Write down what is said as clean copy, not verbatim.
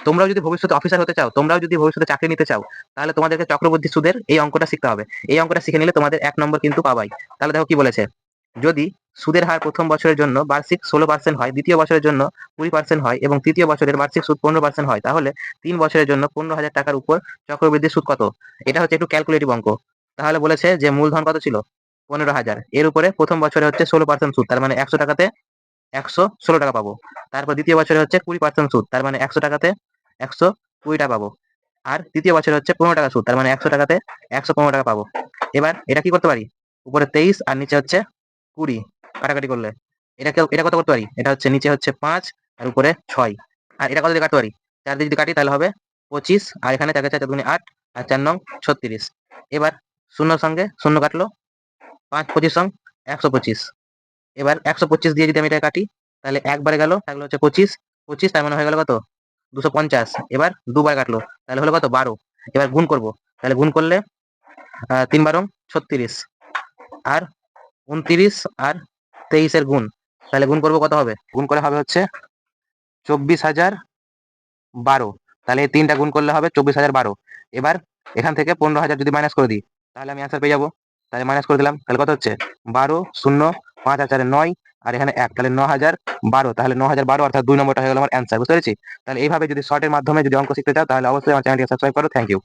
তোমরাও যদি ভবিষ্যতে অফিসার হতে চাও, তোমরাও যদি ভবিষ্যতে চাকরি নিতে চাও, তাহলে তোমাদেরকে চক্রবৃদ্ধি সুদের এই অঙ্কটা শিখতে হবে। এই অঙ্কটা শিখে নিলে তোমাদের 1 নম্বর কিন্তু পাবাই। তাহলে দেখো কি বলেছে, যদি সুদের হার প্রথম বছরের জন্য বার্ষিক 16% হয়, দ্বিতীয় বছরের জন্য 20% হয় এবং তৃতীয় বছরের বার্ষিক সুদ 15% হয়, তাহলে 3 বছরের জন্য 15,000 টাকার উপর চক্রবৃদ্ধি সুদ কত? এটা হচ্ছে একটু ক্যালকুলেটিভ অঙ্ক। তাহলে বলেছে যে মূলধন কত ছিল? 15,000, এর উপরে প্রথম বছরে হচ্ছে 16% সুদ, তার মানে 100 টাকাতে 116 টাকা পাবো। তারপর দ্বিতীয় বছরে হচ্ছে 20% সুদ, তার মানে 100 টাকাতে 120 টাকা পাবো। আর তৃতীয় বছরে হচ্ছে 15 টাকা সুদ, তার মানে 100 টাকাতে 115 টাকা পাবো। এবার এটা কি করতে পারি, উপরে 23 আর নিচে হচ্ছে 20 কাটাকাটি করলে এটা কত করতে পারি, এটা হচ্ছে নিচে হচ্ছে 5 আর উপরে 6। আর এটা কত দিয়ে কাটতে পারি, 4 দিয়ে যদি কাটি তাহলে হবে 25, আর এখানে 4 4 দুগুণে 8 আর 4 নং 36। এবার শূন্যর সঙ্গে শূন্য কাটলো, 5 25 সং 125। এবার 125 দিয়ে যদি আমি এটা কাটি, তাহলে একবারে গেল, থাকলো হচ্ছে 25, 25 তার মানে হয়ে গেল কত, 250। এবার দুবার কাটলো, তাহলে হলো কত, 12। এবার গুণ করব, তাহলে গুণ করলে 3 12 36, আর 29 আর 23 এর গুণ, তাহলে গুণ করব কত হবে, গুণ করে হবে হচ্ছে 24,012। তাহলে এই তিনটা গুণ করলে হবে 24,012। এবার এখান থেকে 15,000 যদি মাইনাস করে দিই, তাহলে আমি অ্যান্সার পেয়ে যাবো। তাহলে মাইনাস করে দিলাম, তাহলে কত হচ্ছে, 12 0 5 আর 4 9, আর এখানে 1, তাহলে 9,012। তাহলে 9,012 অর্থাৎ 2 নম্বরটা হয়ে গেল আমার অ্যান্সার, বুঝতে পেরেছি। তাহলে এইভাবে যদি শর্টের মাধ্যমে যদি অঙ্ক শিখতে চাও, তাহলে অবশ্যই আমার চ্যানেলটিকে সাবস্ক্রাইব করো। Thank you.